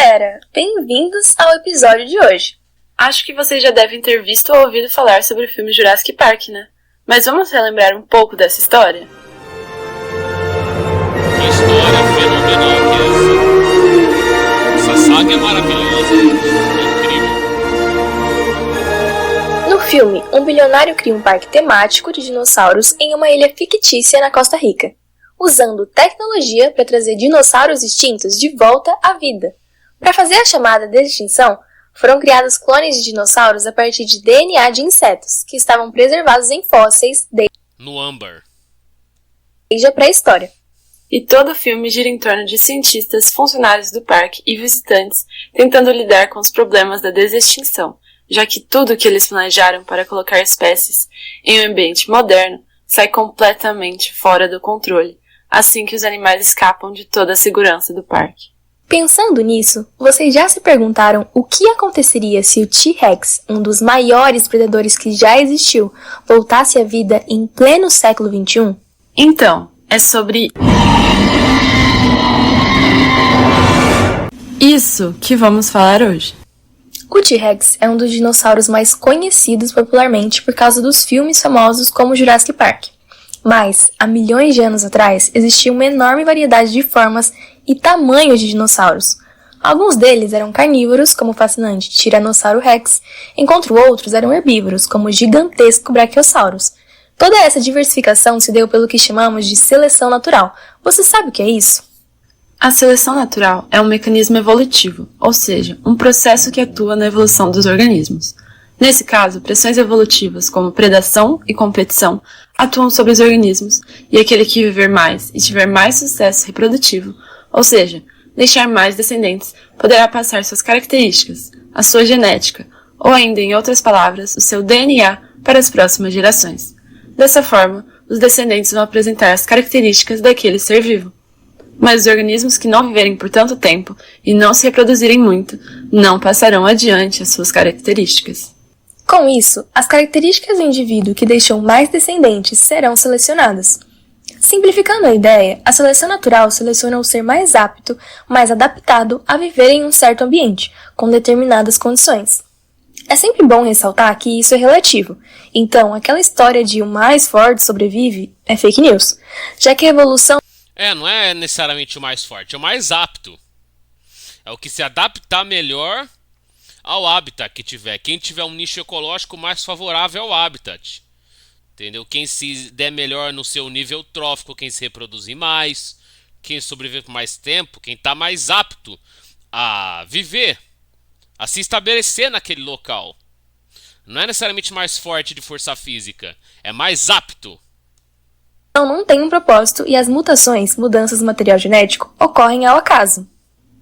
galera! Bem-vindos ao episódio de hoje. Acho que vocês já devem ter visto ou ouvido falar sobre o filme Jurassic Park, né? Mas vamos relembrar um pouco dessa história? Que história fenomenal que é essa? Essa saga é maravilhosa, incrível. No filme, um bilionário cria um parque temático de dinossauros em uma ilha fictícia na Costa Rica, usando tecnologia para trazer dinossauros extintos de volta à vida. Para fazer a chamada extinção, foram criados clones de dinossauros a partir de DNA de insetos, que estavam preservados em fósseis no âmbar desde a pré-história. E todo o filme gira em torno de cientistas, funcionários do parque e visitantes tentando lidar com os problemas da desextinção, já que tudo que eles planejaram para colocar espécies em um ambiente moderno sai completamente fora do controle, assim que os animais escapam de toda a segurança do parque. Pensando nisso, vocês já se perguntaram o que aconteceria se o T-Rex, um dos maiores predadores que já existiu, voltasse à vida em pleno século XXI? Então, é sobre isso que vamos falar hoje. O T-Rex é um dos dinossauros mais conhecidos popularmente por causa dos filmes famosos como Jurassic Park. Mas, há milhões de anos atrás, existia uma enorme variedade de formas e tamanhos de dinossauros. Alguns deles eram carnívoros, como o fascinante Tiranossauro Rex, enquanto outros eram herbívoros, como o gigantesco Brachiosaurus. Toda essa diversificação se deu pelo que chamamos de seleção natural. Você sabe o que é isso? A seleção natural é um mecanismo evolutivo, ou seja, um processo que atua na evolução dos organismos. Nesse caso, pressões evolutivas como predação e competição atuam sobre os organismos, e aquele que viver mais e tiver mais sucesso reprodutivo, ou seja, deixar mais descendentes, poderá passar suas características, a sua genética, ou ainda, em outras palavras, o seu DNA para as próximas gerações. Dessa forma, os descendentes vão apresentar as características daquele ser vivo. Mas os organismos que não viverem por tanto tempo e não se reproduzirem muito, não passarão adiante as suas características. Com isso, as características do indivíduo que deixou mais descendentes serão selecionadas. Simplificando a ideia, a seleção natural seleciona o ser mais apto, mais adaptado a viver em um certo ambiente, com determinadas condições. É sempre bom ressaltar que isso é relativo, então aquela história de o mais forte sobrevive é fake news, já que a evolução não é necessariamente o mais forte, é o mais apto. É o que se adaptar melhor ao habitat que tiver. Quem tiver um nicho ecológico mais favorável ao habitat. Entendeu? Quem se der melhor no seu nível trófico, quem se reproduzir mais, quem sobreviver por mais tempo, quem está mais apto a viver, a se estabelecer naquele local. Não é necessariamente mais forte de força física, é mais apto. não tem um propósito e as mutações, mudanças do material genético, ocorrem ao acaso.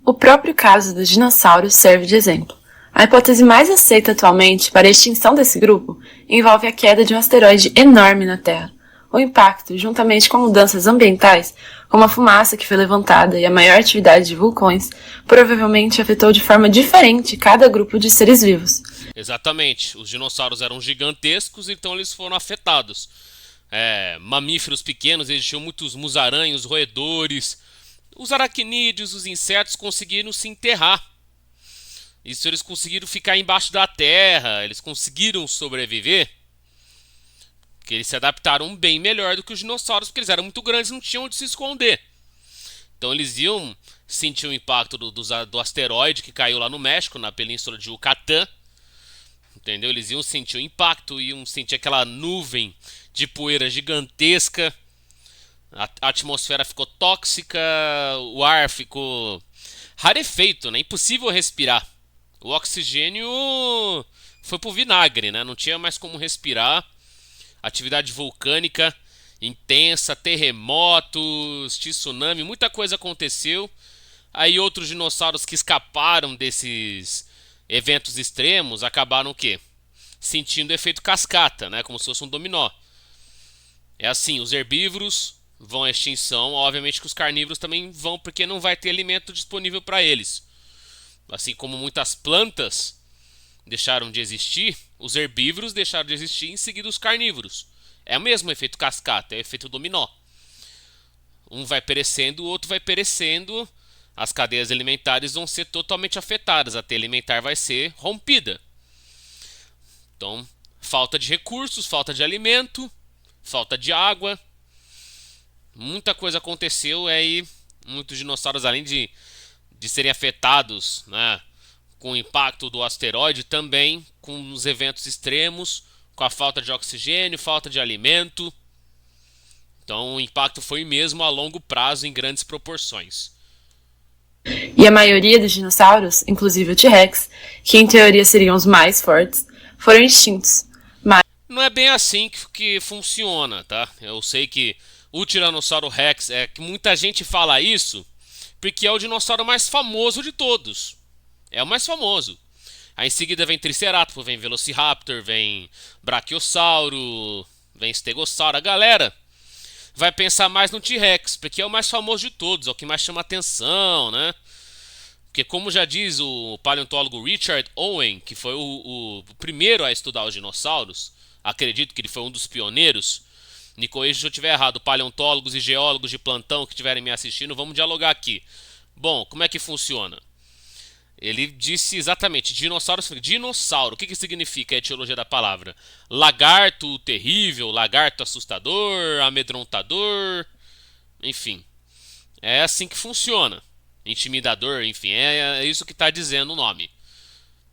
O próprio caso dos dinossauros serve de exemplo. A hipótese mais aceita atualmente para a extinção desse grupo envolve a queda de um asteroide enorme na Terra. O impacto, juntamente com mudanças ambientais, como a fumaça que foi levantada e a maior atividade de vulcões, provavelmente afetou de forma diferente cada grupo de seres vivos. Exatamente. Os dinossauros eram gigantescos, então eles foram afetados. Mamíferos pequenos, existiam muitos musaranhos, roedores. Os aracnídeos, os insetos conseguiram se enterrar. Isso eles conseguiram ficar embaixo da terra, eles conseguiram sobreviver. Porque eles se adaptaram bem melhor do que os dinossauros, porque eles eram muito grandes e não tinham onde se esconder. Então eles iam sentir o impacto do asteroide que caiu lá no México, na península de Yucatán. Entendeu? Eles iam sentir o impacto, iam sentir aquela nuvem de poeira gigantesca. A atmosfera ficou tóxica, o ar ficou rarefeito, né? Impossível respirar. O oxigênio foi pro vinagre, né? Não tinha mais como respirar. Atividade vulcânica intensa, terremotos, tsunami, muita coisa aconteceu. Aí outros dinossauros que escaparam desses eventos extremos acabaram o quê? Sentindo o efeito cascata, né? Como se fosse um dominó. É assim, os herbívoros vão à extinção, obviamente que os carnívoros também vão, porque não vai ter alimento disponível para eles. Assim como muitas plantas deixaram de existir, os herbívoros deixaram de existir, em seguida os carnívoros. É o mesmo efeito cascata, é o efeito dominó. Um vai perecendo, o outro vai perecendo, as cadeias alimentares vão ser totalmente afetadas, a teia alimentar vai ser rompida. Então, falta de recursos, falta de alimento, falta de água, muita coisa aconteceu aí, muitos dinossauros, além de serem afetados, né, com o impacto do asteroide, também com os eventos extremos, com a falta de oxigênio, falta de alimento. Então o impacto foi mesmo a longo prazo em grandes proporções. E a maioria dos dinossauros, inclusive o T-Rex, que em teoria seriam os mais fortes, foram extintos. Mas Não é bem assim que funciona, tá? Eu sei que o Tiranossauro Rex, que muita gente fala isso porque é o dinossauro mais famoso de todos. É o mais famoso. Aí em seguida vem Triceratops, vem Velociraptor, vem Brachiosauro, vem Stegossauro. A galera vai pensar mais no T-Rex, porque é o mais famoso de todos, é o que mais chama atenção, né? Porque como já diz o paleontólogo Richard Owen, que foi o primeiro a estudar os dinossauros, acredito que ele foi um dos pioneiros. Me corrija se eu estiver errado, paleontólogos e geólogos de plantão que estiverem me assistindo, vamos dialogar aqui. Bom, como é que funciona? Ele disse exatamente, dinossauro, o que significa a etiologia da palavra? Lagarto terrível, lagarto assustador, amedrontador, enfim. É assim que funciona. Intimidador, enfim, é isso que está dizendo o nome.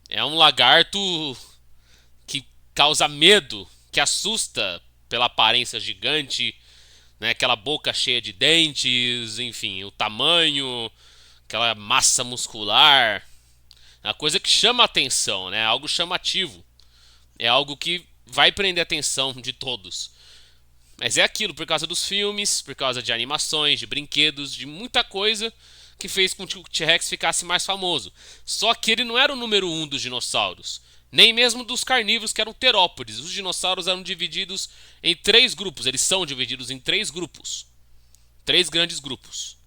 É um lagarto que causa medo, que assusta pela aparência gigante, né, aquela boca cheia de dentes, enfim, o tamanho, aquela massa muscular. É uma coisa que chama a atenção, né? Algo chamativo. É algo que vai prender a atenção de todos. Mas é aquilo, por causa dos filmes, por causa de animações, de brinquedos, de muita coisa que fez com que o T-Rex ficasse mais famoso. Só que ele não era o número 1 dos dinossauros. Nem mesmo dos carnívoros, que eram terópodes. Os dinossauros eram divididos em 3 grupos. Eles são divididos em 3 grupos. 3 grandes grupos.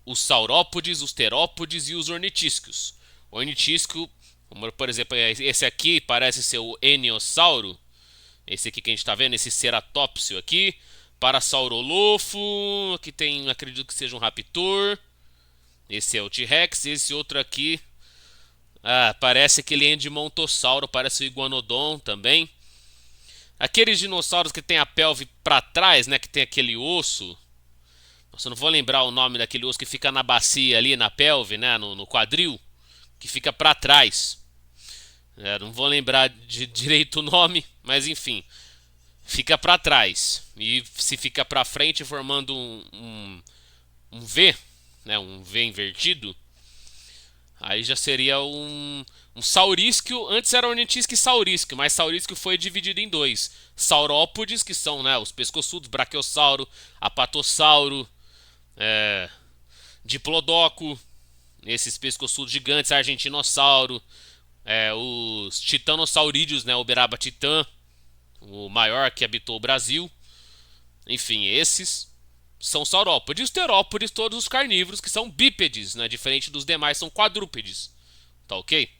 Os saurópodes, os terópodes e os ornitísquios. O ornitísquio, por exemplo, esse aqui parece ser o Eniossauro. Esse aqui que a gente está vendo, esse ceratópsio aqui. Parasaurolofo, que tem, acredito que seja um raptor. Esse é o T-Rex. Esse outro aqui, parece aquele Edmontossauro, parece o Iguanodon também. Aqueles dinossauros que tem a pelve para trás, né, que tem aquele osso. Nossa, eu não vou lembrar o nome daquele osso que fica na bacia ali, na pelve, né, no quadril, que fica para trás. Não vou lembrar direito o nome, mas enfim, fica para trás. E se fica para frente formando um V, né, um V invertido, aí já seria um saurísquio. Antes era ornitísquio e saurísquio, mas saurísquio foi dividido em 2. Saurópodes, que são, né, os pescoçudos, brachiosauro, apatossauro, diplodocus, esses pescoçudos gigantes, argentinossauro, os titanosaurídeos, né, Uberaba titã, o maior que habitou o Brasil. Enfim, esses são saurópodes. E os terópodes, todos os carnívoros, que são bípedes, né, diferente dos demais, são quadrúpedes. Tá ok?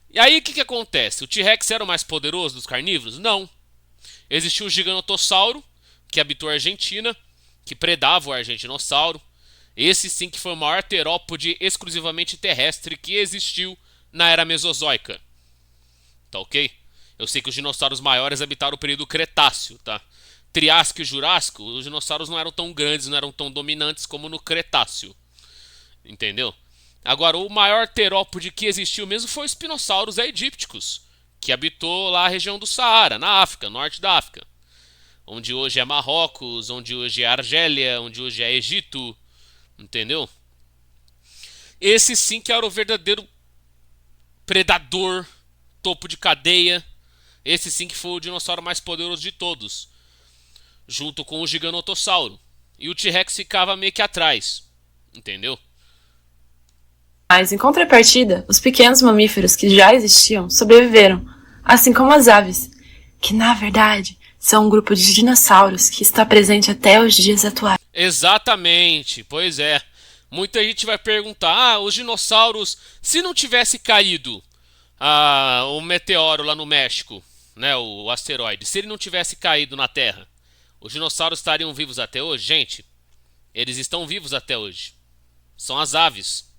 E aí o que acontece? O T-Rex era o mais poderoso dos carnívoros? Não. Existiu o Gigantossauro, que habitou a Argentina, que predava o argentinossauro. Esse sim que foi o maior terópode exclusivamente terrestre que existiu na era mesozoica. Tá ok? Eu sei que os dinossauros maiores habitaram o período Cretáceo, tá? Triássico e Jurássico, os dinossauros não eram tão grandes, não eram tão dominantes como no Cretáceo. Entendeu? Agora, o maior terópode que existiu mesmo foi o Spinosaurus aegypticus, que habitou lá a região do Saara, na África, norte da África. Onde hoje é Marrocos, onde hoje é Argélia, onde hoje é Egito. Entendeu? Esse sim que era o verdadeiro predador, topo de cadeia. Esse sim que foi o dinossauro mais poderoso de todos, junto com o Gigantossauro. E o T-Rex ficava meio que atrás. Entendeu? em contrapartida, os pequenos mamíferos que já existiam sobreviveram, assim como as aves, que na verdade são um grupo de dinossauros que está presente até os dias atuais. Exatamente, pois é. Muita gente vai perguntar, os dinossauros, se não tivesse caído o meteoro lá no México, né, o asteroide, se ele não tivesse caído na Terra, os dinossauros estariam vivos até hoje? Gente, eles estão vivos até hoje. São as aves.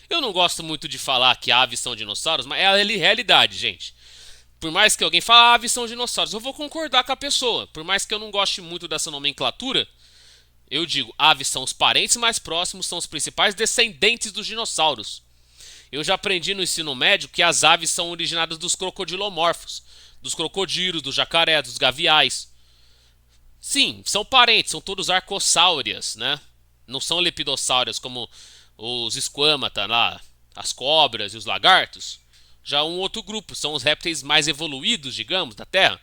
Eu não gosto muito de falar que aves são dinossauros, mas é a realidade, gente. Por mais que alguém fale, aves são dinossauros, eu vou concordar com a pessoa. Por mais que eu não goste muito dessa nomenclatura, eu digo, aves são os parentes mais próximos, são os principais descendentes dos dinossauros. Eu já aprendi no ensino médio que as aves são originadas dos crocodilomorfos, dos crocodilos, dos jacarés, dos gaviais. Sim, são parentes, são todos arcossáurias, né? Não são lepidossáurias como os esquamata lá, as cobras e os lagartos. Já um outro grupo, são os répteis mais evoluídos, digamos, da Terra,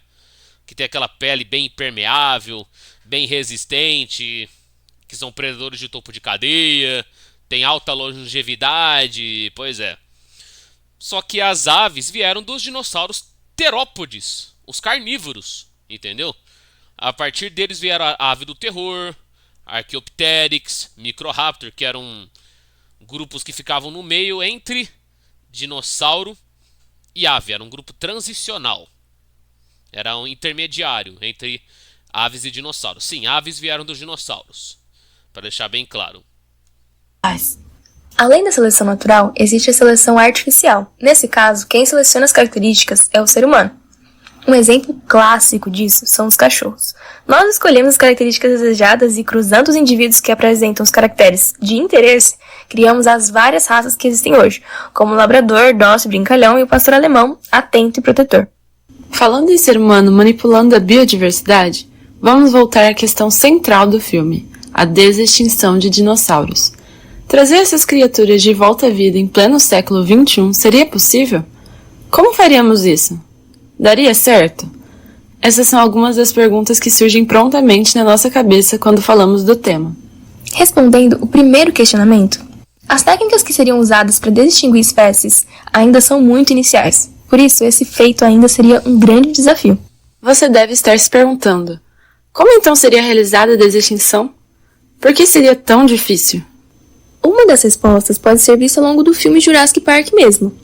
que tem aquela pele bem impermeável, bem resistente, que são predadores de topo de cadeia, tem alta longevidade, pois é. Só que as aves vieram dos dinossauros terópodes, os carnívoros, entendeu? A partir deles vieram a ave do terror, Archaeopteryx, Microraptor, que eram grupos que ficavam no meio entre dinossauro e ave. Era um grupo transicional. Era um intermediário entre aves e dinossauros. Sim, aves vieram dos dinossauros, para deixar bem claro. Além da seleção natural, existe a seleção artificial. Nesse caso, quem seleciona as características é o ser humano. Um exemplo clássico disso são os cachorros. Nós escolhemos as características desejadas e, cruzando os indivíduos que apresentam os caracteres de interesse, criamos as várias raças que existem hoje, como o labrador, dócil, brincalhão e o pastor alemão, atento e protetor. Falando em ser humano manipulando a biodiversidade, vamos voltar à questão central do filme, a desextinção de dinossauros. Trazer essas criaturas de volta à vida em pleno século XXI seria possível? Como faríamos isso? Daria certo? Essas são algumas das perguntas que surgem prontamente na nossa cabeça quando falamos do tema. Respondendo o primeiro questionamento, as técnicas que seriam usadas para distinguir espécies ainda são muito iniciais. Por isso, esse feito ainda seria um grande desafio. Você deve estar se perguntando, como então seria realizada a desextinção? Por que seria tão difícil? Uma das respostas pode ser vista ao longo do filme Jurassic Park mesmo.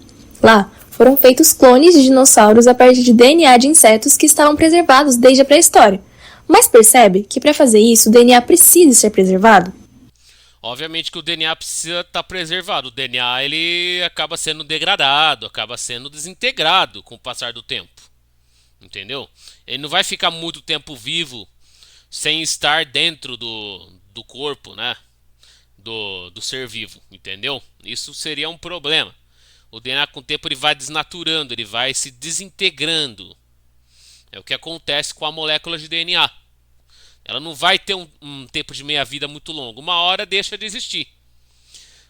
Lá, foram feitos clones de dinossauros a partir de DNA de insetos que estavam preservados desde a pré-história. Mas percebe que para fazer isso o DNA precisa ser preservado? Obviamente que o DNA precisa estar preservado. O DNA ele acaba sendo degradado, acaba sendo desintegrado com o passar do tempo. Entendeu? Ele não vai ficar muito tempo vivo sem estar dentro do corpo, né? Do ser vivo, entendeu? Isso seria um problema. O DNA com o tempo ele vai desnaturando, ele vai se desintegrando. É o que acontece com a molécula de DNA. Ela não vai ter um tempo de meia-vida muito longo. Uma hora deixa de existir.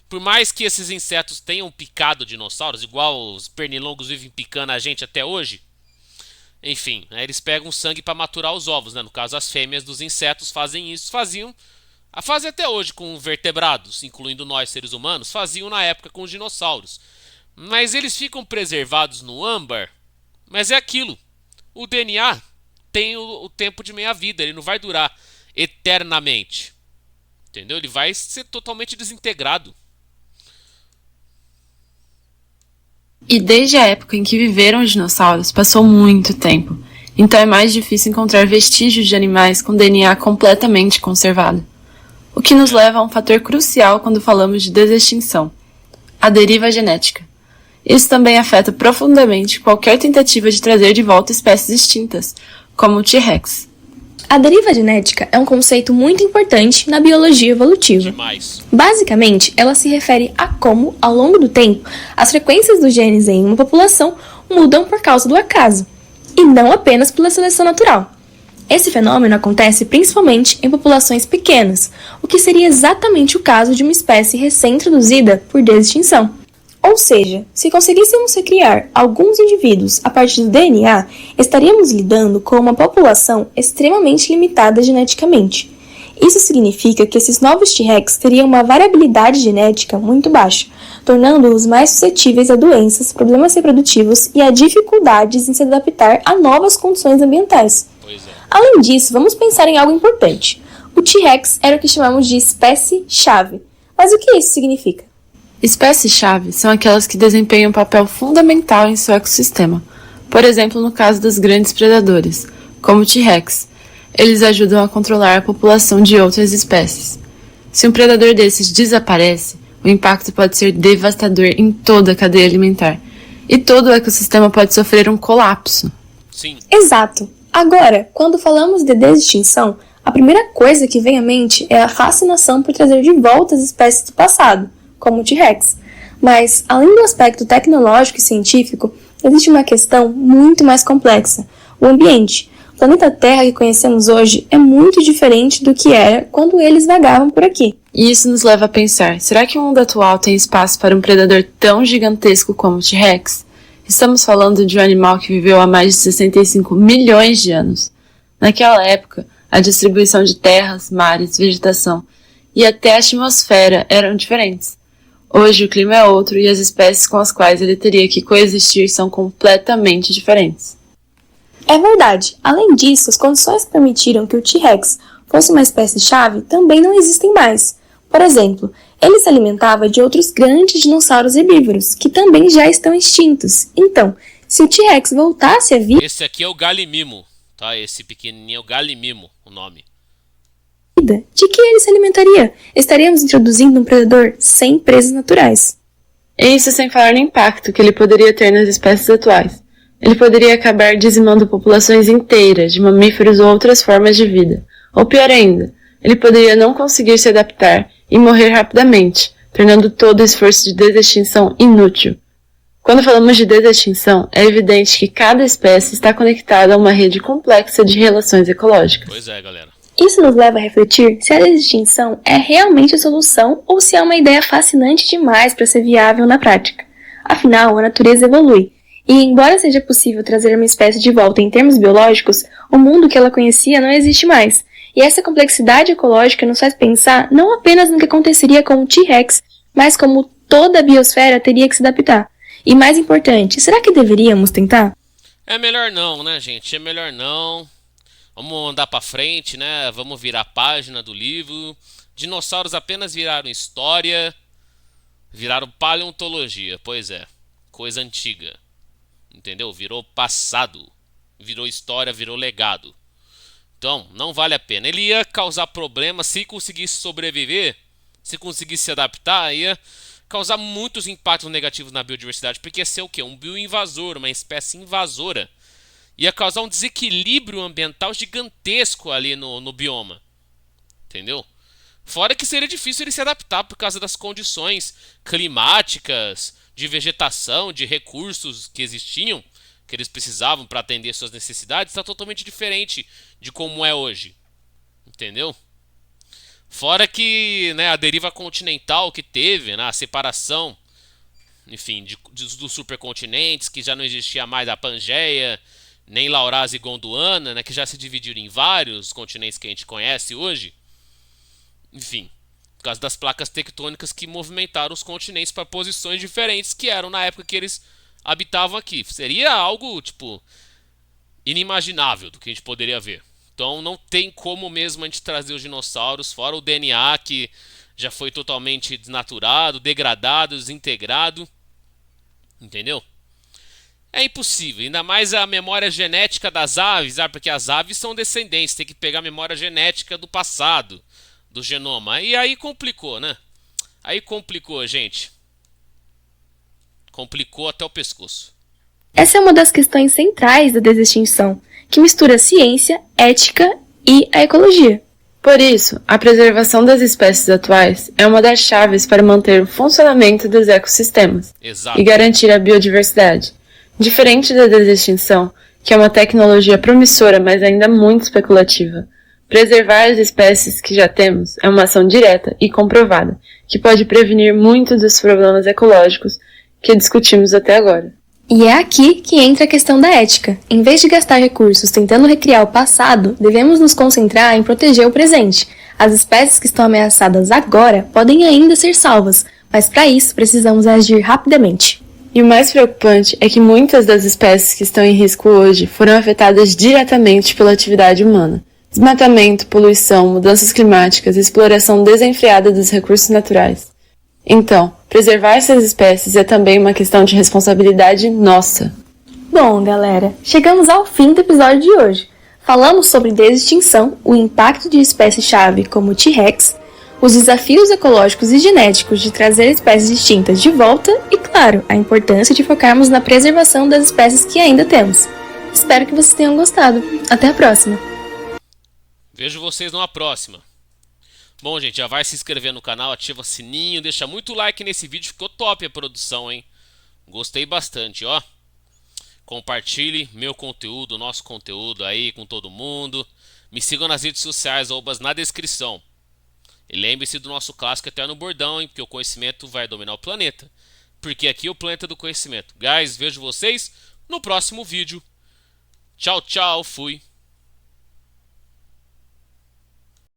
Por mais que esses insetos tenham picado dinossauros, igual os pernilongos vivem picando a gente até hoje, enfim, né, eles pegam sangue para maturar os ovos, né? No caso, as fêmeas dos insetos fazem isso, fazem até hoje com vertebrados, incluindo nós seres humanos, faziam na época com os dinossauros. Mas eles ficam preservados no âmbar, mas é aquilo. O DNA tem o tempo de meia-vida, ele não vai durar eternamente. Entendeu? Ele vai ser totalmente desintegrado. E desde a época em que viveram os dinossauros, passou muito tempo. Então é mais difícil encontrar vestígios de animais com DNA completamente conservado. O que nos leva a um fator crucial quando falamos de desextinção: a deriva genética. Isso também afeta profundamente qualquer tentativa de trazer de volta espécies extintas, como o T-Rex. A deriva genética é um conceito muito importante na biologia evolutiva. Demais. Basicamente, ela se refere a como, ao longo do tempo, as frequências dos genes em uma população mudam por causa do acaso, e não apenas pela seleção natural. Esse fenômeno acontece principalmente em populações pequenas, o que seria exatamente o caso de uma espécie recém-introduzida por desextinção. Ou seja, se conseguíssemos recriar alguns indivíduos a partir do DNA, estaríamos lidando com uma população extremamente limitada geneticamente. Isso significa que esses novos T-Rex teriam uma variabilidade genética muito baixa, tornando-os mais suscetíveis a doenças, problemas reprodutivos e a dificuldades em se adaptar a novas condições ambientais. Além disso, vamos pensar em algo importante. O T-Rex era o que chamamos de espécie-chave. Mas o que isso significa? Espécies-chave são aquelas que desempenham um papel fundamental em seu ecossistema. Por exemplo, no caso dos grandes predadores, como o T-Rex. Eles ajudam a controlar a população de outras espécies. Se um predador desses desaparece, o impacto pode ser devastador em toda a cadeia alimentar. E todo o ecossistema pode sofrer um colapso. Sim. Exato. Agora, quando falamos de desextinção, a primeira coisa que vem à mente é a fascinação por trazer de volta as espécies do passado, como o T-Rex. Mas, além do aspecto tecnológico e científico, existe uma questão muito mais complexa: o ambiente. O planeta Terra que conhecemos hoje é muito diferente do que era quando eles vagavam por aqui. E isso nos leva a pensar, será que o mundo atual tem espaço para um predador tão gigantesco como o T-Rex? Estamos falando de um animal que viveu há mais de 65 milhões de anos. Naquela época, a distribuição de terras, mares, vegetação e até a atmosfera eram diferentes. Hoje o clima é outro e as espécies com as quais ele teria que coexistir são completamente diferentes. É verdade. Além disso, as condições que permitiram que o T-Rex fosse uma espécie-chave também não existem mais. Por exemplo, ele se alimentava de outros grandes dinossauros herbívoros, que também já estão extintos. Então, se o T-Rex voltasse a vida, Esse aqui é o galimimo, tá? Esse pequenininho é o galimimo, o nome. de que ele se alimentaria? Estaríamos introduzindo um predador sem presas naturais. E isso sem falar no impacto que ele poderia ter nas espécies atuais. Ele poderia acabar dizimando populações inteiras de mamíferos ou outras formas de vida. Ou pior ainda, ele poderia não conseguir se adaptar e morrer rapidamente, tornando todo o esforço de desextinção inútil. Quando falamos de desextinção, é evidente que cada espécie está conectada a uma rede complexa de relações ecológicas. Pois é, galera. Isso nos leva a refletir se a desextinção é realmente a solução ou se é uma ideia fascinante demais para ser viável na prática. Afinal, a natureza evolui, e embora seja possível trazer uma espécie de volta em termos biológicos, o mundo que ela conhecia não existe mais. E essa complexidade ecológica nos faz pensar não apenas no que aconteceria com o T-Rex, mas como toda a biosfera teria que se adaptar. E mais importante, será que deveríamos tentar? É melhor não, né, gente? É melhor não. Vamos andar pra frente, né? Vamos virar a página do livro. Dinossauros apenas viraram história, viraram paleontologia. Pois é, coisa antiga. Entendeu? Virou passado, virou história, virou legado. Então, não vale a pena. Ele ia causar problemas se conseguisse sobreviver, se conseguisse se adaptar, ia causar muitos impactos negativos na biodiversidade, porque ia ser o quê? Um bioinvasor, uma espécie invasora. Ia causar um desequilíbrio ambiental gigantesco ali no bioma. Entendeu? Fora que seria difícil ele se adaptar por causa das condições climáticas, de vegetação, de recursos que existiam, que eles precisavam para atender suas necessidades, está totalmente diferente de como é hoje. Entendeu? Fora que, né, a deriva continental que teve, né, a separação, enfim, dos supercontinentes, que já não existia mais a Pangeia, nem Laurásia e Gondwana, né, que já se dividiram em vários continentes que a gente conhece hoje. Enfim, por causa das placas tectônicas que movimentaram os continentes para posições diferentes que eram na época que eles habitavam aqui. Seria algo, tipo, inimaginável do que a gente poderia ver. Então não tem como mesmo a gente trazer os dinossauros, fora o DNA que já foi totalmente desnaturado, degradado, desintegrado. Entendeu? É impossível, ainda mais a memória genética das aves, porque as aves são descendentes, tem que pegar a memória genética do passado, do genoma. E aí complicou, né? Aí complicou, gente. Complicou até o pescoço. Essa é uma das questões centrais da desextinção, que mistura a ciência, ética e a ecologia. Por isso, a preservação das espécies atuais é uma das chaves para manter o funcionamento dos ecossistemas. Exato. E garantir a biodiversidade. Diferente da desextinção, que é uma tecnologia promissora, mas ainda muito especulativa, preservar as espécies que já temos é uma ação direta e comprovada, que pode prevenir muitos dos problemas ecológicos que discutimos até agora. E é aqui que entra a questão da ética. Em vez de gastar recursos tentando recriar o passado, devemos nos concentrar em proteger o presente. As espécies que estão ameaçadas agora podem ainda ser salvas, mas para isso precisamos agir rapidamente. E o mais preocupante é que muitas das espécies que estão em risco hoje foram afetadas diretamente pela atividade humana. Desmatamento, poluição, mudanças climáticas e exploração desenfreada dos recursos naturais. Então, preservar essas espécies é também uma questão de responsabilidade nossa. Bom, galera, chegamos ao fim do episódio de hoje. Falamos sobre desextinção, o impacto de espécies-chave como o T-Rex, os desafios ecológicos e genéticos de trazer espécies extintas de volta e, claro, a importância de focarmos na preservação das espécies que ainda temos. Espero que vocês tenham gostado. Até a próxima! Vejo vocês numa próxima. Bom, gente, já vai se inscrever no canal, ativa o sininho, deixa muito like nesse vídeo, ficou top a produção, hein? Gostei bastante, ó. Compartilhe meu conteúdo, nosso conteúdo aí com todo mundo. Me sigam nas redes sociais, arrobas na descrição. E lembre-se do nosso clássico eterno bordão, hein? Porque o conhecimento vai dominar o planeta. Porque aqui é o planeta do conhecimento. Guys, vejo vocês no próximo vídeo. Tchau, tchau, fui.